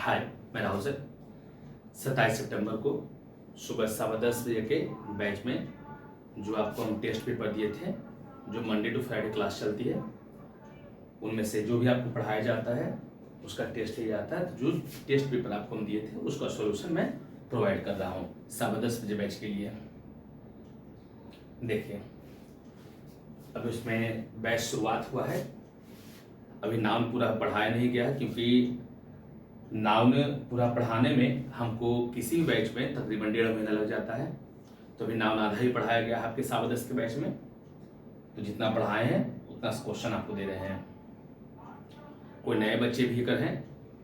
हाय, मैं राहुल सर। 27 सितंबर को सुबह 10:15 बजे के बैच में जो आपको हम टेस्ट पेपर दिए थे, जो मंडे टू फ्राइडे क्लास चलती है, उनमें से जो भी आपको पढ़ाया जाता है उसका टेस्ट लिया जाता है। तो जो टेस्ट पेपर आपको हम दिए थे उसका सॉल्यूशन मैं प्रोवाइड कर रहा हूँ 10:15 बजे बैच के लिए। देखिए, अब इसमें बैच शुरुआत हुआ है। अभी नाम पूरा पढ़ाया नहीं गया है क्योंकि नाउन पूरा पढ़ाने में हमको किसी भी बैच में तकरीबन 1.5 महीना लग जाता है। तो अभी नाउन आधा ही पढ़ाया गया है आपके 10:15 के बैच में। तो जितना पढ़ाए हैं उतना क्वेश्चन आपको दे रहे हैं। कोई नए बच्चे भी कर हैं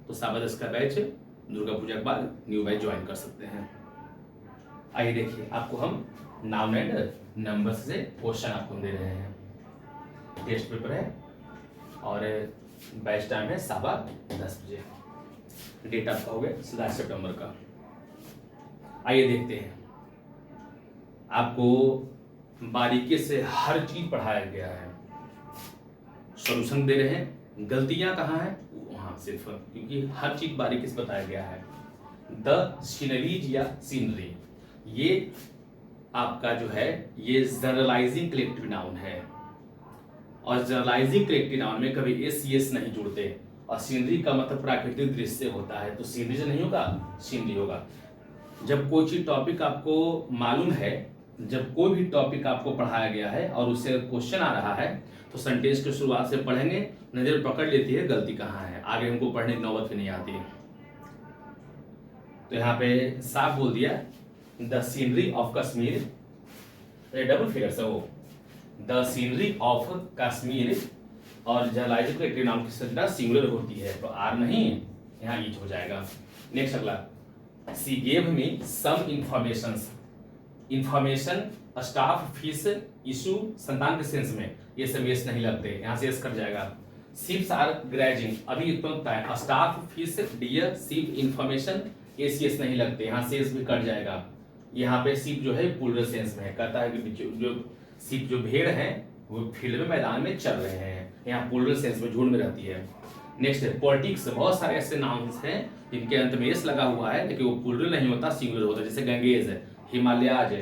तो 10:15 का बैच दुर्गा पूजा के बाद न्यू बैच ज्वाइन कर सकते हैं। आइए देखिए, आपको हम नाउन एंड नंबर से क्वेश्चन आपको दे रहे हैं। टेस्ट पेपर है और बैच टाइम है 10:15 बजे। डेट आपका हो गया 27 सितंबर का। आइए देखते हैं, आपको बारीकी से हर चीज पढ़ाया गया है। सॉल्यूशन दे रहे हैं, गलतियां कहाँ हैं वहां सिर्फ, क्योंकि हर चीज बारीकी से बताया गया है। द सीनरीज या सीनरी, ये आपका जो है ये जनरलाइजिंग कलेक्टिव नाउन है और जनरलाइजिंग कलेक्टिव नाउन में कभी एस नहीं जुड़ते। और सीनरी का मतलब प्राकृतिक दृश्य होता है, तो सीनरी से नहीं होगा, सीनरी होगा। जब कोई चीज टॉपिक आपको मालूम है, जब कोई भी टॉपिक आपको पढ़ाया गया है और उससे क्वेश्चन आ रहा है तो सेंटेंस की शुरुआत से पढ़ेंगे, नजर पकड़ लेती है गलती कहाँ है, आगे हमको पढ़ने की नौबत भी नहीं आती। तो यहाँ पे साफ बोल दिया, the scenery of Kashmir, double figure से हो, द सीनरी ऑफ कश्मीर। और जनरलाइज्ड कलेक्टिव नाउन की संज्ञा सिंगुलर होती है तो आर नहीं, यहाँ ईच हो जाएगा। नेक्स्ट अगला, she gave me some information staff fees issue संतान के सेंस में, ये सब एस नहीं लगते, यहाँ से एस कट जाएगा। शिप्स आर ग्रेजिंग, अभी इतना है, staff fees deer ship information, S नहीं लगते, यहाँ से एस भी कट जाएगा। यहाँ पे शिप जो है प्लूरल सेंस में है, कहता है कि जो शिप जो भेड़ है वो फील्ड में मैदान में चल रहे हैं, यहाँ प्लूरल सेंस में झुंड में रहती है। नेक्स्ट है पॉलिटिक्स, बहुत सारे ऐसे नाउन्स हैं जिनके अंत में एस लगा हुआ है लेकिन वो प्लूरल नहीं होता, सिंगुलर होता है, जैसे Ganges, Himalayas,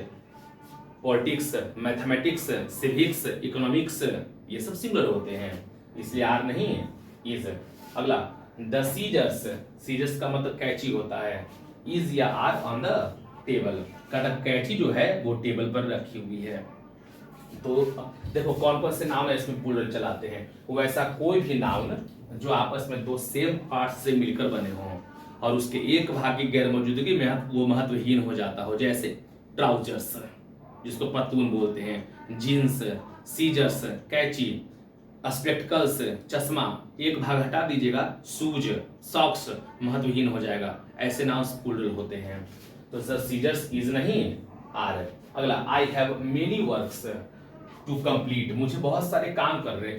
politics, mathematics, civics, economics, ये सब सिंगुलर होते हैं, इसलिए आर नहीं इज। अगला, द सीजर्स, सीजर्स का मतलब कैची होता है, इज या आर ऑन द टेबल, का कैची जो है वो टेबल पर रखी हुई है। तो देखो कौन कौन से नाउन है इसमें प्लूरल चलाते हैं, वो ऐसा कोई भी नाउन जो आपस में दो सेम पार्ट से मिलकर बने हों और उसके एक भाग की गैर मौजूदगी में वो महत्वहीन हो जाता हो, जैसे ट्राउजर्स जिसको पतलून बोलते हैं, जीन्स, सीजर्स, कैची, स्पेक्टिकल्स, चश्मा, एक भाग हटा दीजिएगा, शूज, सॉक्स, महत्वहीन हो जाएगा, ऐसे नाउन प्लूरल होते हैं। तो सर सीजर्स इज नहीं, आर। अगला, I have many works to complete, मुझे बहुत सारे काम कर रहे।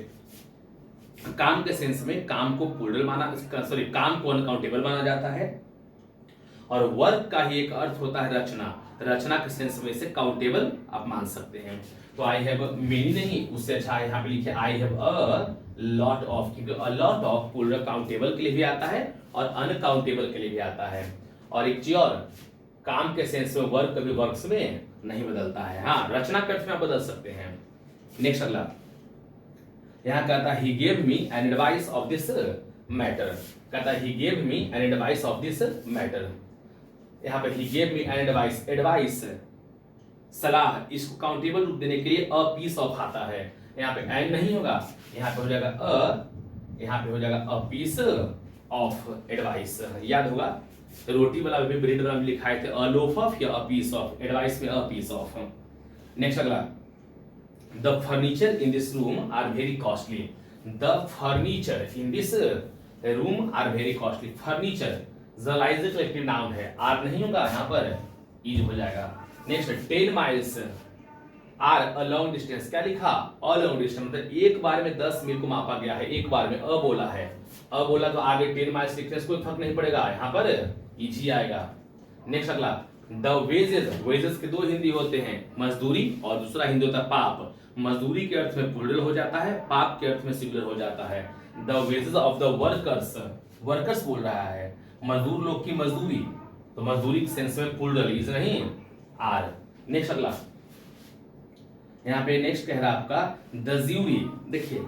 काम के सेंस में काम को प्लूरल माना, सॉरी काम को अनकाउंटेबल माना जाता है और वर्क का ही एक अर्थ होता है रचना, रचना के सेंस में इसे काउंटेबल आप मान सकते हैं। तो आई हैव मेनी नहीं, उससे अच्छा यहाँ पे लिखे I have a lot of, क्योंकि a lot of plural countable के लिए भी आता है और अनकाउंटेबल के लिए भी आता है। और एक चीज और, काम के सेंस में वर्क कभी वर्क्स में नहीं बदलता है, हाँ रचना के अर्थ में आप बदल सकते हैं। नेक्स्ट अगला, यहाँ कहता है he gave me an advice of this matter, कहता है he gave me an advice of this matter। यहाँ पे he gave me an advice, advice सलाह, इसको काउंटेबल रूप देने के लिए a piece of आता है, यहाँ पे and नहीं होगा, यहाँ पे हो जाएगा यहाँ पे हो जाएगा a piece of advice। याद होगा रोटी वाला भी ब्रेड वाला भी लिखाए थे, a loaf of या a piece of, advice में a piece of। नेक्स्ट अगला, the furniture in this room are very costly, the furniture in this room are very costly, furniture generalized collective noun है, are नहीं होगा, यहाँ पर is हो जाएगा। Next 10 miles are a long distance, क्या लिखा, अ लॉन्ग डिस्टेंस, मतलब एक बार में 10 मील को मापा गया है, एक बार में अ बोला है, अ बोला तो आगे 10 miles लिखने से कोई फर्क नहीं पड़ेगा, यहाँ पर इज ही आएगा। नेक्स्ट अगला, द वेजेस, वेजेस के दो हिंदी होते हैं, मजदूरी और दूसरा हिंदी होता है पाप। मजदूरी के अर्थ में प्लूरल हो जाता है, पाप के अर्थ में सिंगुलर हो जाता है। The wages of the workers, workers बोल रहा है, मजदूर लोग की मजदूरी, तो मजदूरी के सेंस में प्लूरल इज नहीं आर। नेक्स्ट अगला, यहाँ पे नेक्स्ट कह रहा है आपका द ज्यूरी। देखिए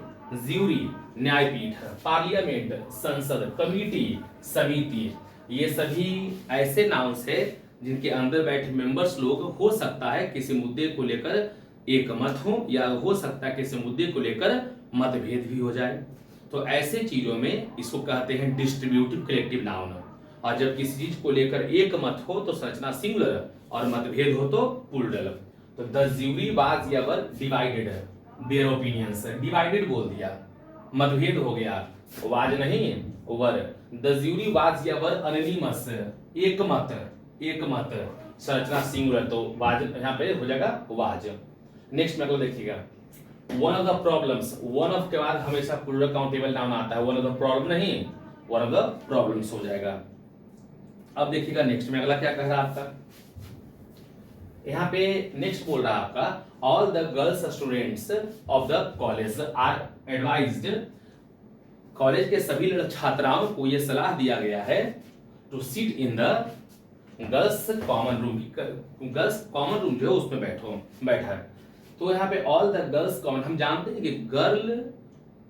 ज्यूरी न्यायपीठ, पार्लियामेंट संसद, कमिटी समिति, ये सभी ऐसे नाउंस है जिनके अंदर बैठे मेंबर्स लोग हो सकता है किसी मुद्दे को लेकर एक मत हो, या हो सकता है किसी मुद्दे को लेकर मतभेद भी हो जाए। तो ऐसे चीजों में इसको कहते हैं डिस्ट्रीब्यूटिव कलेक्टिव नाउन। और जब किसी चीज को लेकर एक मत हो तो संरचना सिंगुलर और मतभेद हो तो प्लूरल। तो the jury was ever divided their opinions, divided बोल दिया, मतभेद हो गया, वाज नहीं were. The jury was ever anonymous, एक मत, संरचना सिंगुलर, तो वाज यहाँ पे हो जाएगा वाज। नेक्स्ट में अगला देखिएगा, one of the problems, one of के बाद हमेशा प्लूरल काउंटेबल नाउन आता है, वन ऑफ द प्रॉब्लम नहीं, वन ऑफ द प्रॉब्लम्स हो जाएगा। अब देखिएगा नेक्स्ट में अगला क्या कह रहा है आपका, यहाँ पे नेक्स्ट बोल रहा है आपका all the girls students of the college are advised, college के सभी छात्राओं को यह सलाह दिया गया है to sit in the girls common room, girls common room जो है उसमें बैठा है। तो यहाँ पे ऑल द गर्ल्स कॉमन, हम जानते हैं कि गर्ल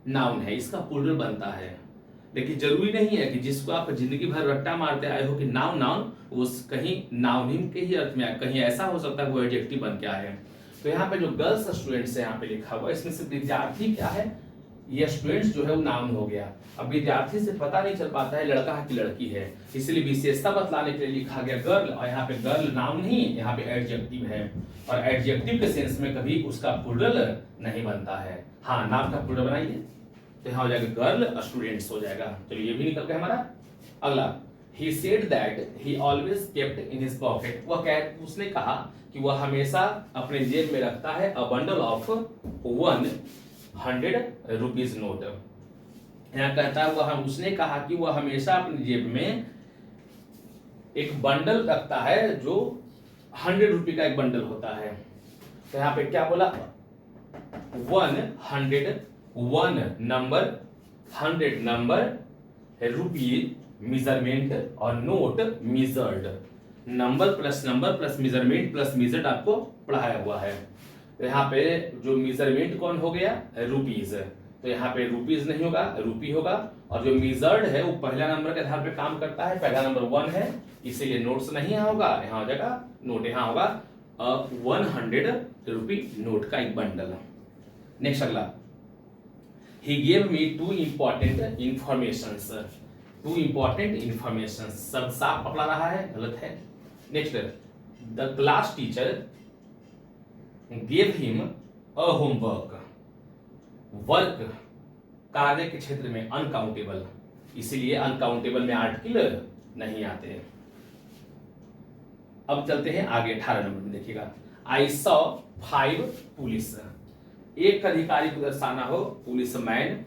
नाउन है, इसका प्लूरल बनता है, लेकिन जरूरी नहीं है कि जिसको आप जिंदगी भर रट्टा मारते आए हो कि नाउन वो कहीं नाउनिम के ही अर्थ में आए, कहीं ऐसा हो सकता है वो एडजेक्टिव बन के आए। तो यहाँ पे जो गर्ल्स स्टूडेंट्स है यहाँ पे लिखा हुआ है, इसमें से विद्यार्थी क्या है, ये स्टूडेंट्स जो है वो नाउन हो गया। अब विद्यार्थी से पता नहीं चल पाता है लड़का है कि लड़की है, इसलिए विशेषता बतलाने के लिए लिखा गया गर्ल, और यहाँ पे गर्ल नाउन नहीं, यहाँ पे एडजेक्टिव है, और एडजेक्टिव के सेंस में कभी उसका प्लूरल नहीं बनता है। हाँ, नाम का प्लूरल बनाइए तो यहाँ हो जाएगा गर्ल स्टूडेंट्स हो जाएगा। चलिए ये भी निकल गया हमारा। अगला, he said that he always kept in his pocket, उसने कहा कि वह हमेशा अपने जेब में रखता है a bundle of 100 rupees note. यहाँ कहता है उसने कहा कि वह हमेशा अपनी जेब में एक बंडल रखता है जो 100 रुपये का एक बंडल होता है। तो यहाँ पे क्या बोला, 1 नंबर, 100 नंबर, रुपी मेजरमेंट, और note measured. Number plus measurement plus measured आपको पढ़ाया हुआ है। तो यहाँ पे जो मेजरमेंट कौन हो गया, रुपीज, तो यहाँ पे रुपीज नहीं होगा, रुपी होगा, और जो मेजर्ड है वो पहला नंबर के आधार पे काम करता है, पहला नंबर 1 है, इसीलिए नोट्स नहीं यहाँ होगा, यहाँ हो जाएगा नोट, यहाँ होगा 100 रुपी नोट का एक बंडल। नेक्स्ट अगला, he gave me 2 important informations, 2 important informations, सब साफ पकड़ा रहा है, गलत है। Next, the class teacher gave him a homework, work कार्य के क्षेत्र में अनकाउंटेबल, इसीलिए अनकाउंटेबल में आर्टिकल नहीं आते। अब चलते हैं आगे 18 नंबर में देखिएगा, I saw 5 पुलिस, एक अधिकारी को दर्शाना हो पुलिस मैन,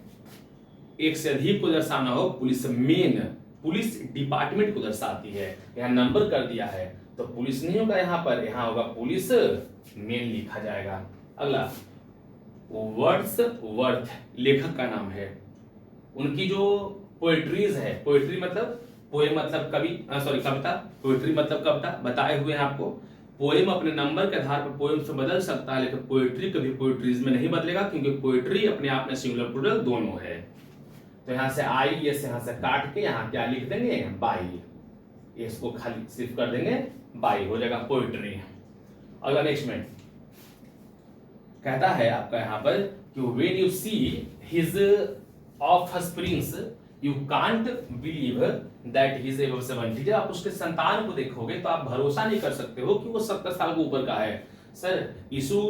एक से अधिक को दर्शाना हो पुलिस मेन, पुलिस डिपार्टमेंट को दर्शाती है, यहाँ नंबर कर दिया है तो पुलिस नहीं होगा यहाँ पर, यहाँ होगा पुलिस मेन लिखा जाएगा। अगला, वर्ड्स वर्थ लेखक का नाम है, उनकी जो पोएट्रीज है, पोएट्री मतलब पोएम मतलब कविता, पोएट्री मतलब कविता, बताए हुए हैं आपको। पोएम अपने नंबर के आधार पर पोएम से बदल सकता है, लेकिन पोएट्री कभी पोएट्रीज में नहीं बदलेगा, क्योंकि पोएट्री अपने आप में सिंगुलर प्लूरल दोनों है। तो यहाँ से आई, ये से यहाँ से काट के यहाँ क्या लिख देंगे, बाई, इसको खाली सिर्फ कर देंगे बाई, हो जाएगा पोएट्री। अगला नेक्स्ट में कहता है आपका यहाँ पर कि when you see his offsprings you can't believe that he is above 70, जब आप उसके संतान को देखोगे तो आप भरोसा नहीं कर सकते हो कि वो 70 साल के ऊपर का है। सर, यीशु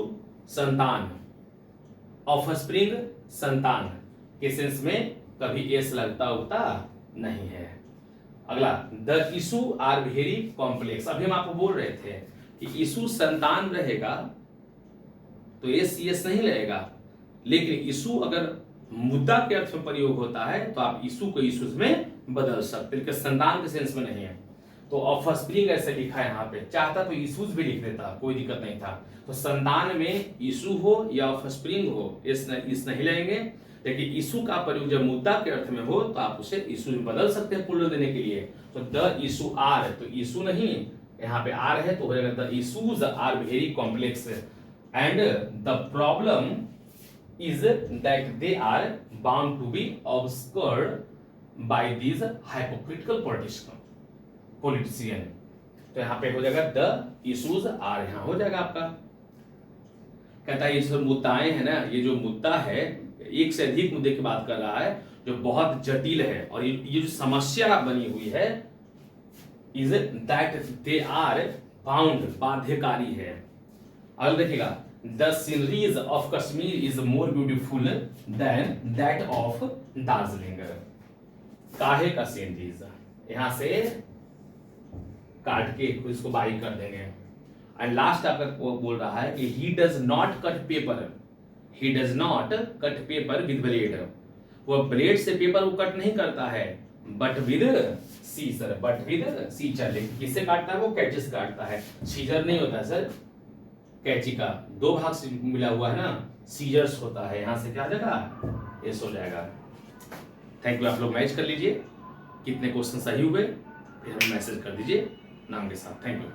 संतान, ऑफस्प्रिंग संतान के सेंस में कभी एस लगता उगता नहीं है। अगला, the issue are very complex, अभी हम आपको बोल रहे थे कि इशू संतान रहेगा तो एस नहीं लगेगा, लेकिन इशू अगर मुद्दा के अर्थ में प्रयोग होता है तो आप इशू को इशूज में बदल सकते, लेकिन संतान के सेंस में नहीं है। तो ऑफस्प्रिंग ऐसे लिखा है यहाँ पे, चाहता तो इशूज भी लिख देता, कोई दिक्कत नहीं था। तो संतान में इशू हो या ऑफस्प्रिंग हो, इस नहीं लगेंगे, देखिए इशू का प्रयोग जब मुद्दा के अर्थ में हो तो आप उसे इशू में बदल सकते हैं पूर्ण देने के लिए। तो द इशू आर, तो इशू नहीं, यहाँ पे आर है तो हो जाएगा the issues are very complex and the problem is that they are bound to be obscured by these hypocritical politician. तो यहाँ पे हो जाएगा द इशूज आर, यहाँ हो जाएगा आपका। कहता है ये सब मुद्दाएं है ना, ये जो मुद्दा है एक से अधिक मुद्दे की बात कर रहा है जो बहुत जटिल है, और ये जो समस्या बनी हुई है is that they are bound, बाध्यकारी है। अगर देखिएगा the sceneries of Kashmir is more beautiful than that of Darjeeling. काहे का सीनरीज, यहां से काट के इसको बाई कर देंगे। एंड लास्ट आपका बोल रहा है कि he does not cut paper, he does not cut paper with blade, वो ब्लेड से पेपर को कट नहीं करता है, but with scissor, but with scissor. लेकिन किससे काटता है, वो कैंची से काटता है, सीजर नहीं होता है सर। कैंची का दो भाग से मिला हुआ है ना, सीजर्स होता है। यहां से क्या आ जाएगा, एस हो जाएगा। Thank you. आप लोग मैच कर लीजिए कितने क्वेश्चन सही हुए, फिर हमें मैसेज कर दीजिए नाम के साथ। Thank you.